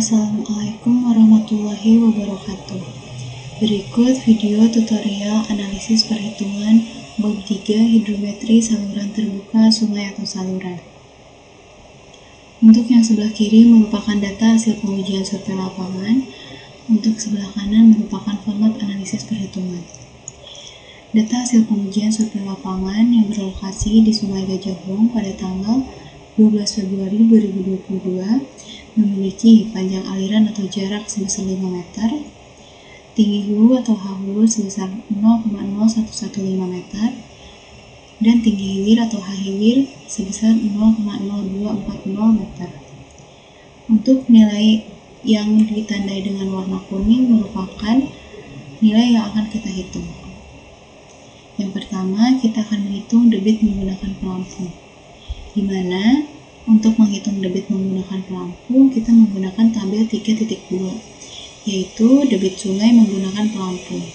Assalamualaikum warahmatullahi wabarakatuh. Berikut video tutorial analisis perhitungan bab 3 hidrometri saluran terbuka sungai atau saluran. Untuk yang sebelah kiri merupakan data hasil pengujian survei lapangan, untuk sebelah kanan merupakan format analisis perhitungan. Data hasil pengujian survei lapangan yang berlokasi di Sungai Gajahwong pada tanggal 12 Februari 2022 memiliki panjang aliran atau jarak sebesar 5 meter, tinggi hulu atau H hulu sebesar 0,0115 meter, dan tinggi hilir atau H hilir sebesar 0,0240 meter. Untuk nilai yang ditandai dengan warna kuning merupakan nilai yang akan kita hitung. Yang pertama, kita akan menghitung debit menggunakan pelampung, di mana untuk menghitung debit menggunakan pelampung, kita menggunakan tabel 3.2, yaitu debit sungai menggunakan pelampung.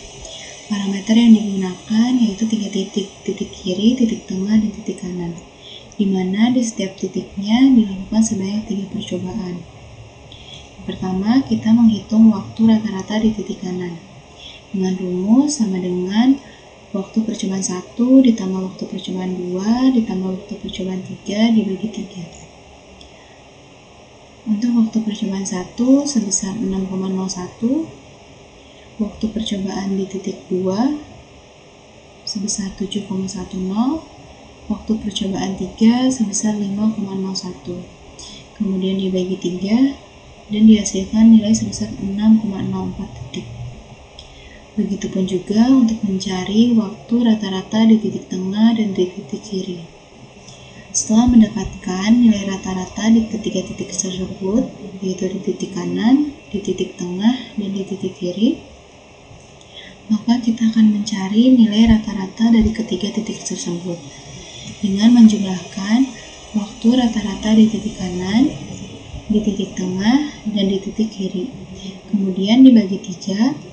Parameter yang digunakan yaitu 3 titik kiri, titik tengah, dan titik kanan, di mana di setiap titiknya dilakukan sebanyak 3 percobaan. Yang pertama, kita menghitung waktu rata-rata di titik kanan, dengan rumus sama dengan waktu percobaan 1 ditambah waktu percobaan 2 ditambah waktu percobaan 3 dibagi 3. Untuk waktu percobaan 1 sebesar 6,01, waktu percobaan di titik 2 sebesar 7,10, waktu percobaan 3 sebesar 5,01. Kemudian dibagi 3 dan dihasilkan nilai sebesar 6,04 detik. Begitupun juga untuk mencari waktu rata-rata di titik tengah dan di titik kiri. Setelah mendapatkan nilai rata-rata di ketiga titik tersebut, yaitu di titik kanan, di titik tengah, dan di titik kiri, maka kita akan mencari nilai rata-rata dari ketiga titik tersebut dengan menjumlahkan waktu rata-rata di titik kanan, di titik tengah, dan di titik kiri. Kemudian dibagi 3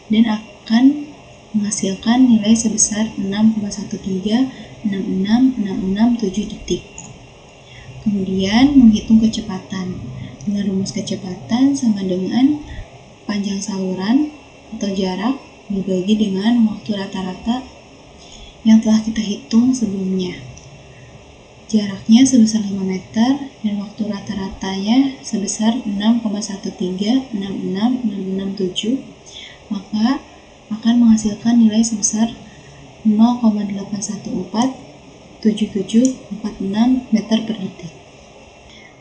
dan akan menghasilkan nilai sebesar 6,136667 detik. Kemudian menghitung kecepatan dengan rumus kecepatan sama dengan panjang saluran atau jarak dibagi dengan waktu rata-rata yang telah kita hitung sebelumnya. Jaraknya sebesar 5 meter dan waktu rata-ratanya sebesar 6,136667, maka akan menghasilkan nilai sebesar 0,8147746 meter per detik.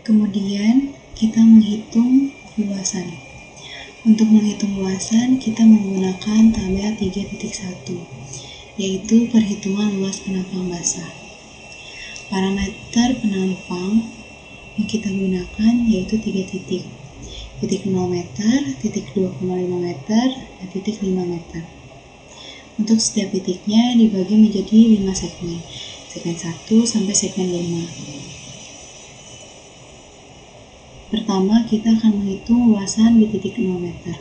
Kemudian kita menghitung luasan. Untuk menghitung luasan, kita menggunakan tabel 3.1, yaitu perhitungan luas penampang basah. Parameter penampang yang kita gunakan yaitu 3 titik. Titik 0 meter, titik 2,5 meter, dan titik 5 meter. Untuk setiap titiknya dibagi menjadi 5 segmen. Segmen 1 sampai segmen 5. Pertama, kita akan menghitung luasan di titik 0 meter.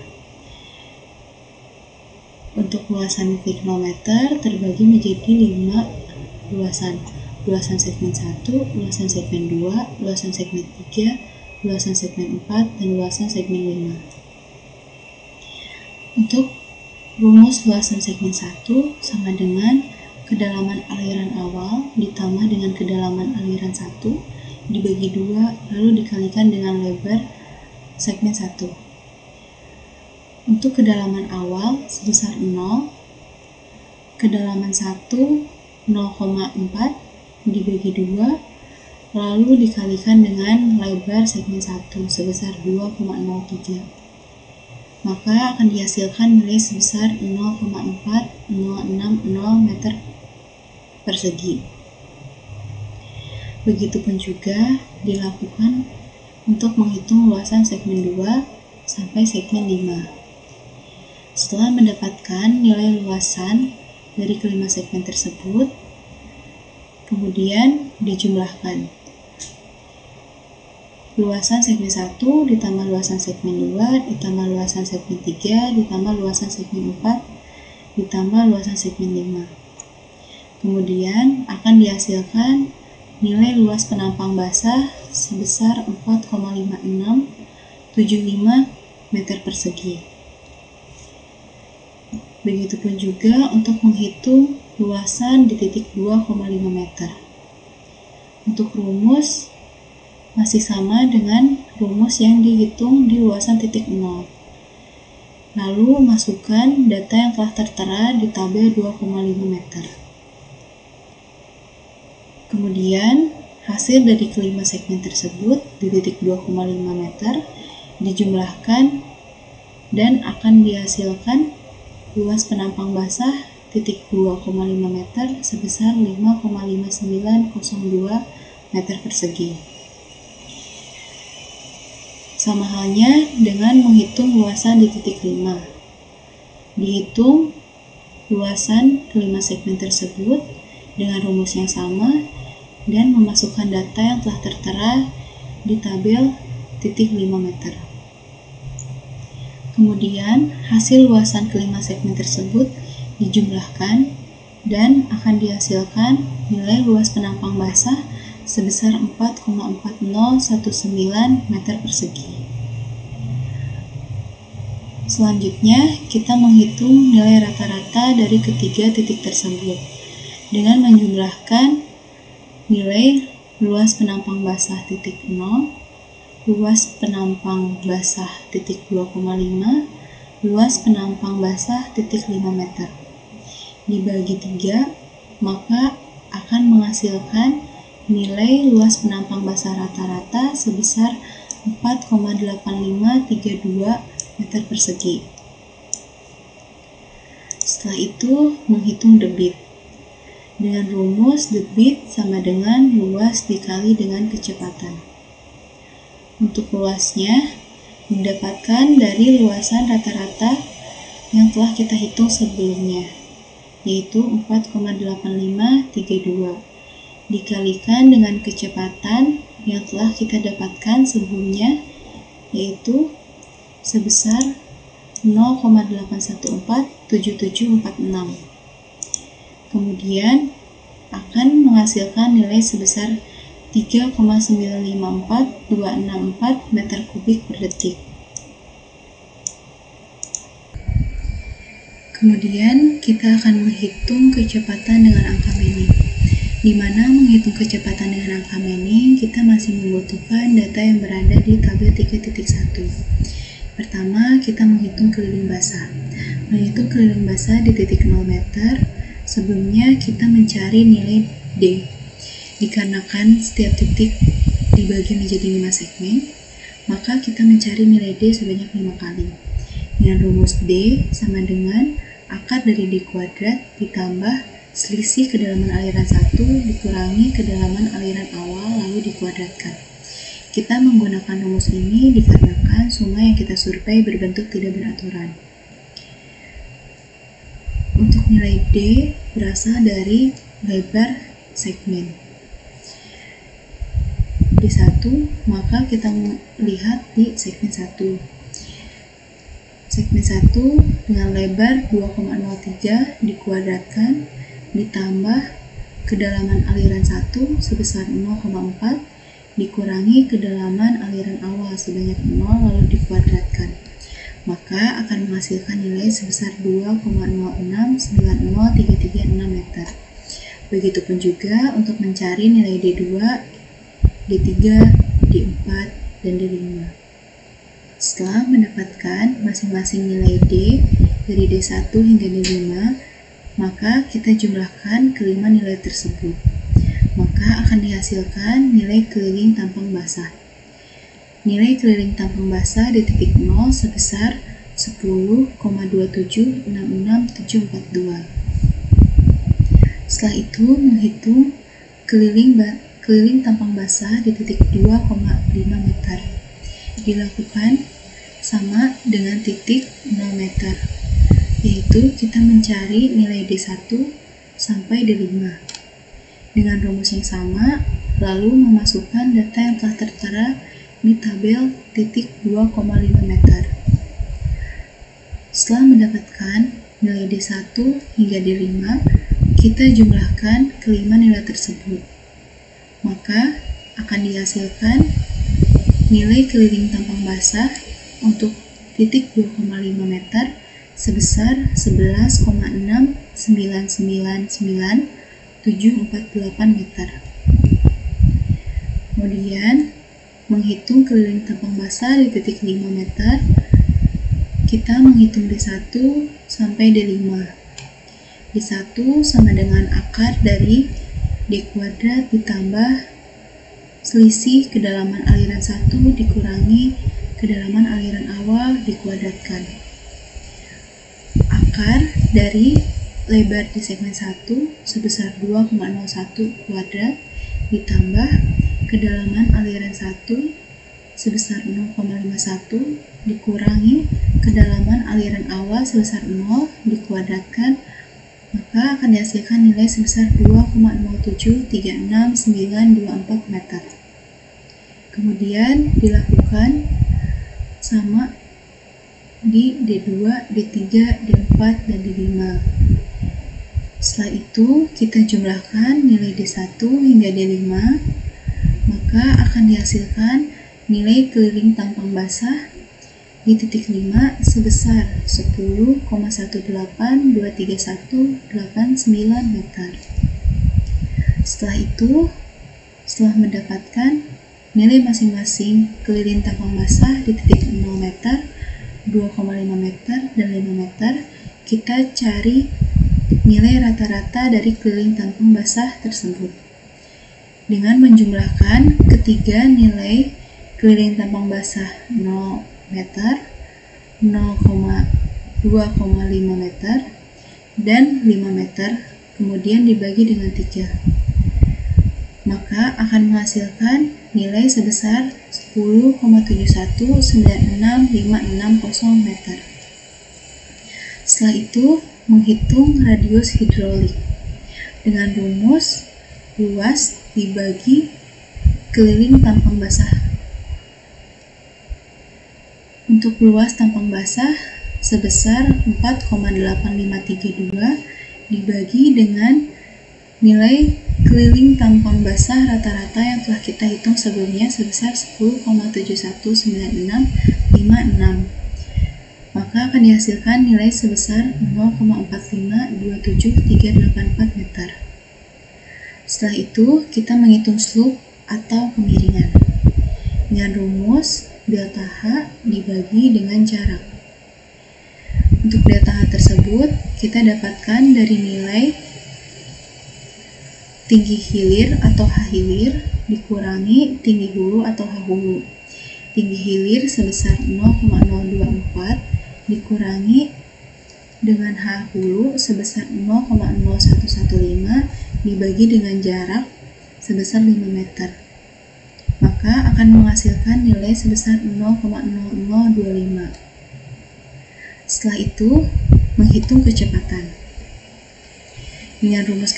Untuk luasan titik 0 meter terbagi menjadi 5 luasan. Luasan segmen 1, luasan segmen 2, luasan segmen 3, luasan segmen 4, dan luasan segmen 5. Untuk rumus luasan segmen 1 sama dengan kedalaman aliran awal ditambah dengan kedalaman aliran 1 dibagi 2 lalu dikalikan dengan lebar segmen 1. Untuk kedalaman awal sebesar 0, kedalaman 1 0,4 dibagi 2 lalu dikalikan dengan lebar segmen 1 sebesar 2,03. Maka akan dihasilkan nilai sebesar 0,4060 meter persegi. Begitupun juga dilakukan untuk menghitung luasan segmen 2 sampai segmen 5. Setelah mendapatkan nilai luasan dari kelima segmen tersebut, kemudian dijumlahkan. Luasan segmen 1 ditambah luasan segmen 2 ditambah luasan segmen 3 ditambah luasan segmen 4 ditambah luasan segmen 5. Kemudian akan dihasilkan nilai luas penampang basah sebesar 4,56 meter persegi. Begitupun juga untuk menghitung luasan di titik 2,5 meter. Untuk rumus masih sama dengan rumus yang dihitung di luasan titik 0. Lalu masukkan data yang telah tertera di tabel 2,5 meter. Kemudian hasil dari kelima segmen tersebut di titik 2,5 meter dijumlahkan dan akan dihasilkan luas penampang basah titik 2,5 meter sebesar 5,5902 meter persegi. Sama halnya dengan menghitung luasan di titik 5. Dihitung luasan kelima segmen tersebut dengan rumus yang sama dan memasukkan data yang telah tertera di tabel titik 5 meter. Kemudian hasil luasan kelima segmen tersebut dijumlahkan dan akan dihasilkan nilai luas penampang basah sebesar 4,4019 meter persegi. Selanjutnya, kita menghitung nilai rata-rata dari ketiga titik tersebut dengan menjumlahkan nilai luas penampang basah titik 0, luas penampang basah titik 2,5, luas penampang basah titik 5 meter. Dibagi 3, maka akan menghasilkan nilai luas penampang basah rata-rata sebesar 4,8532 meter persegi. Setelah itu, menghitung debit. Dengan rumus debit sama dengan luas dikali dengan kecepatan. Untuk luasnya, didapatkan dari luasan rata-rata yang telah kita hitung sebelumnya, yaitu 4,8532. Dikalikan dengan kecepatan yang telah kita dapatkan sebelumnya, yaitu sebesar 0,8147746. Kemudian akan menghasilkan nilai sebesar 3,954264 meter kubik per detik. Kemudian kita akan menghitung kecepatan dengan angka Meni. Di mana menghitung kecepatan dengan angka Meni, kita masih membutuhkan data yang berada di tabel 3.1. Pertama, kita menghitung keliling basah. Menghitung keliling basah di titik 0 meter, sebelumnya kita mencari nilai D. Dikarenakan setiap titik dibagi menjadi 5 segmen, maka kita mencari nilai D sebanyak 5 kali. Dengan rumus D sama dengan akar dari D kuadrat ditambah selisih kedalaman aliran 1 dikurangi kedalaman aliran awal lalu dikuadratkan. Kita menggunakan rumus ini dikarenakan summa yang kita survei berbentuk tidak beraturan. Untuk nilai D berasal dari lebar segmen D1, maka kita lihat di segmen 1. Segmen 1 dengan lebar 2,03 dikuadratkan ditambah kedalaman aliran 1 sebesar 0,4 dikurangi kedalaman aliran awal sebanyak 0 lalu dikuadratkan, maka akan menghasilkan nilai sebesar 2,06903336 meter. Begitupun juga untuk mencari nilai D2, D3, D4, dan D5. Setelah mendapatkan masing-masing nilai D dari D1 hingga D5, maka kita jumlahkan kelima nilai tersebut. Maka akan dihasilkan nilai keliling tampang basah. Nilai keliling tampang basah di titik 0 sebesar 10,2766742. Setelah itu menghitung keliling tampang basah di titik 2,5 meter. Dilakukan sama dengan titik 0 meter. Yaitu kita mencari nilai D1 sampai D5 dengan rumus yang sama, lalu memasukkan data yang telah tertera di tabel titik 2,5 meter. Setelah mendapatkan nilai D1 hingga D5, kita jumlahkan kelima nilai tersebut, maka akan dihasilkan nilai keliling tampang basah untuk titik 2,5 meter sebesar 11,6999748 meter. Kemudian, menghitung keliling tampang basah di titik 5 meter, kita menghitung D1 sampai D5. D1 sama dengan akar dari D kuadrat ditambah selisih kedalaman aliran 1 dikurangi kedalaman aliran awal dikuadratkan. Akar dari lebar di segmen 1 sebesar 2,01 kuadrat ditambah kedalaman aliran 1 sebesar 0,51 dikurangi kedalaman aliran awal sebesar 0 dikuadratkan, maka akan dihasilkan nilai sebesar 2,0736924 meter. Kemudian dilakukan sama di D2, D3, D4, dan D5. Setelah itu kita jumlahkan nilai D1 hingga D5, maka akan dihasilkan nilai keliling tampang basah di titik 5 sebesar 10,1823189 meter. Setelah itu, setelah mendapatkan nilai masing-masing keliling tampang basah di titik 0 meter, 2,5 meter, dan 5 meter, kita cari nilai rata-rata dari keliling tampang basah tersebut. Dengan menjumlahkan ketiga nilai keliling tampang basah 0 meter, 0,2,5 meter, dan 5 meter, kemudian dibagi dengan 3. Maka akan menghasilkan nilai sebesar 10,71965660 meter. Setelah itu, menghitung radius hidrolik dengan rumus luas dibagi keliling tampang basah. Untuk luas tampang basah sebesar 4,8532 dibagi dengan nilai keliling tampang basah rata-rata yang telah kita hitung sebelumnya sebesar 10,719656, maka akan dihasilkan nilai sebesar 0,4527384 meter. Setelah itu, kita menghitung slope atau kemiringan dengan rumus delta H dibagi dengan jarak. Untuk delta H tersebut, kita dapatkan dari nilai tinggi hilir atau H hilir dikurangi tinggi hulu atau H hulu. Tinggi hilir sebesar 0,024 dikurangi dengan H hulu sebesar 0,0115 dibagi dengan jarak sebesar 5 meter. Maka akan menghasilkan nilai sebesar 0,0025. Setelah itu, menghitung kecepatan. Dengan rumus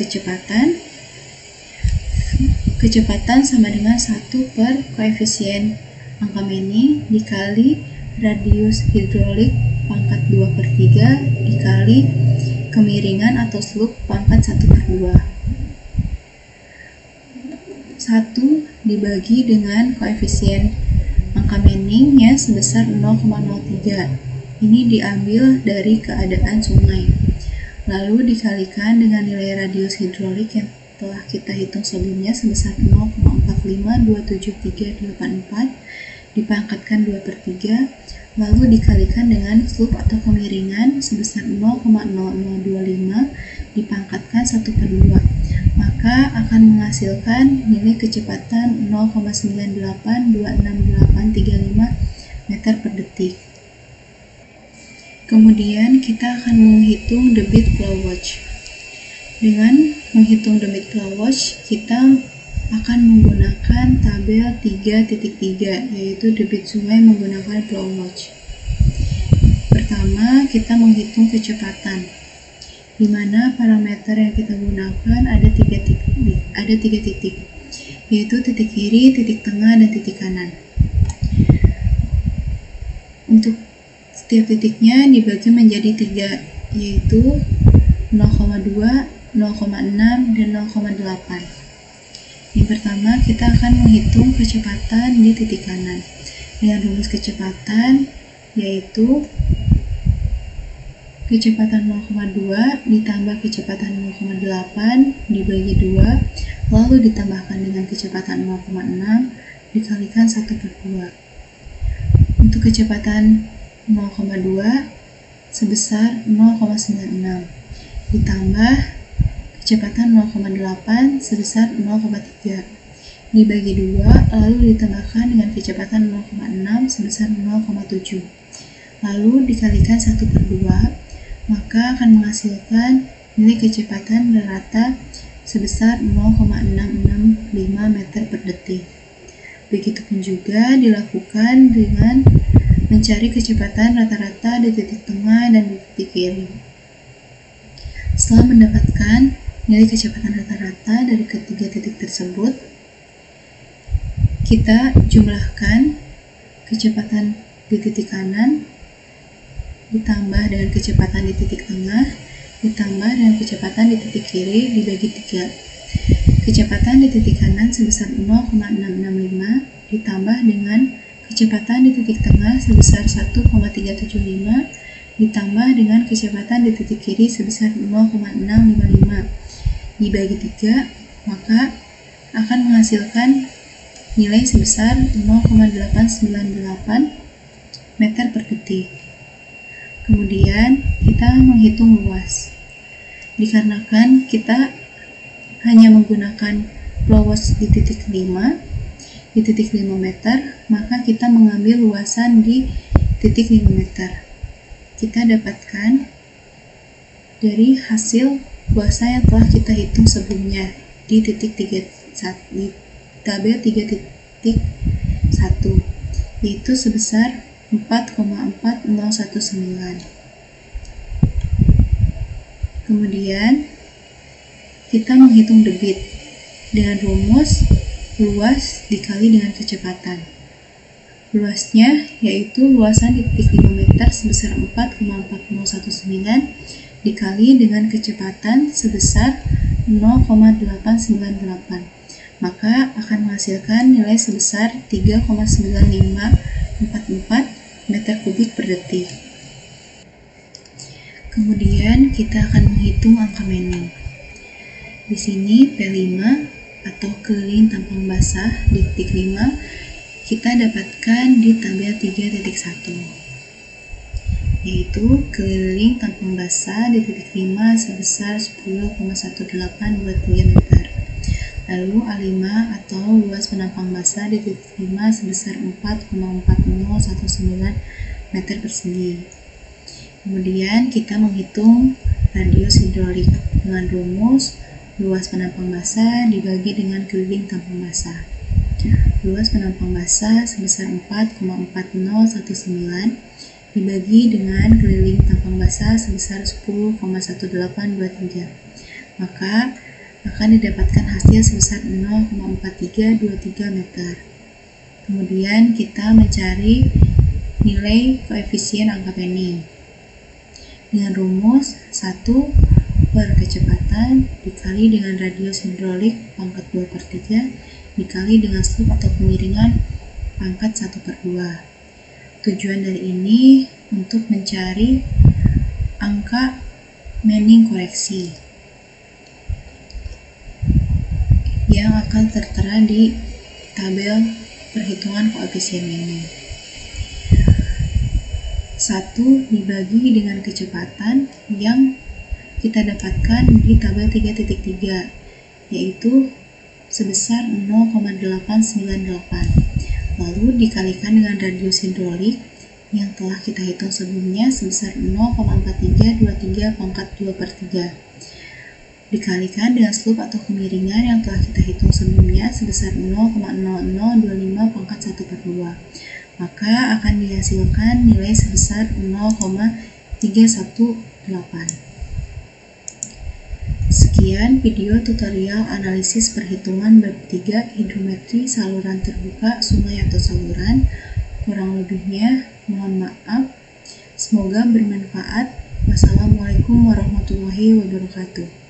kecepatan sama dengan 1 per koefisien angka Manning dikali radius hidrolik pangkat 2/3 dikali kemiringan atau slope pangkat 1/2. 1 dibagi dengan koefisien angka Manning-nya sebesar 0,03. Ini diambil dari keadaan sungai. Lalu dikalikan dengan nilai radius hidrolik yang telah kita hitung sebelumnya sebesar 0,45273844 dipangkatkan 2/3, lalu dikalikan dengan slope atau kemiringan sebesar 0,0025 dipangkatkan 1/2. Maka akan menghasilkan nilai kecepatan 0,98268835 meter per detik. Kemudian kita akan menghitung debit flow watch. Dengan menghitung debit flow watch, kita akan menggunakan tabel 3.3, yaitu debit sungai menggunakan flow watch. Pertama, kita menghitung kecepatan, di mana parameter yang kita gunakan ada tiga titik, yaitu titik kiri, titik tengah, dan titik kanan. Untuk setiap titiknya dibagi menjadi 3, yaitu 0,2, 0,6, dan 0,8. Yang pertama, kita akan menghitung kecepatan di titik kanan. dengan rumus kecepatan, yaitu kecepatan 0,2 ditambah kecepatan 0,8 dibagi 2, lalu ditambahkan dengan kecepatan 0,6 dikalikan 1/2. Untuk kecepatan 0,2 sebesar 0,96 ditambah kecepatan 0,8 sebesar 0,3 dibagi 2, lalu ditambahkan dengan kecepatan 0,6 sebesar 0,7, lalu dikalikan 1/2, maka akan menghasilkan nilai kecepatan rata sebesar 0,665 meter per detik. Begitupun juga dilakukan dengan mencari kecepatan rata-rata di titik tengah dan di titik kiri. Setelah mendapatkan nilai kecepatan rata-rata dari ketiga titik tersebut, kita jumlahkan kecepatan di titik kanan ditambah dengan kecepatan di titik tengah ditambah dengan kecepatan di titik kiri dibagi 3. Kecepatan di titik kanan sebesar 0,665 ditambah dengan kecepatan di titik tengah sebesar 1,375 ditambah dengan kecepatan di titik kiri sebesar 0,655 dibagi 3, maka akan menghasilkan nilai sebesar 0,898 meter per detik. Kemudian kita menghitung luas. Dikarenakan kita hanya menggunakan luas di titik 5 meter, maka kita mengambil luasan di titik 5 meter. Kita dapatkan dari hasil luasan yang telah kita hitung sebelumnya di titik 31, di tabel 3.1, yaitu sebesar 4,4019. Kemudian kita menghitung debit dengan rumus luas dikali dengan kecepatan. Luasnya yaitu luasan di titik 5 meter sebesar 4,4019 dikali dengan kecepatan sebesar 0,898, maka akan menghasilkan nilai sebesar 3,9544 meter kubik per detik. Kemudian kita akan menghitung angka Manning. Di sini P5 atau keliling tampang basah di titik 5 kita dapatkan di tabel 3.1, yaitu keliling tampang basah di titik 5 sebesar 10,1823 meter. Lalu A5 atau luas penampang basah di titik 5 sebesar 4,4019 meter persegi. Kemudian kita menghitung radius hidrolik dengan rumus luas penampang basah dibagi dengan keliling tampang basah. Luas penampang basah sebesar 4,4019 dibagi dengan keliling tampang basah sebesar 10,1823, maka akan didapatkan hasil sebesar 0,4323 meter. Kemudian kita mencari nilai koefisien angka Manning dengan rumus 1 per kecepatan dikali dengan radius hidrolik pangkat 2/3 dikali dengan slope atau kemiringan pangkat 1/2. Tujuan dari ini untuk mencari angka Manning koreksi yang akan tertera di tabel perhitungan koefisien Manning. 1 dibagi dengan kecepatan yang kita dapatkan di tabel 3.3, yaitu sebesar 0,898, lalu dikalikan dengan radius hidrolik yang telah kita hitung sebelumnya sebesar 0,4323 pangkat 2/3, dikalikan dengan slope atau kemiringan yang telah kita hitung sebelumnya sebesar 0,0025 pangkat 1/2, maka akan dihasilkan nilai sebesar 0,318. Sekian video tutorial analisis perhitungan bab 3 hidrometri saluran terbuka, sungai atau saluran. Kurang lebihnya mohon maaf. Semoga bermanfaat. Wassalamualaikum warahmatullahi wabarakatuh.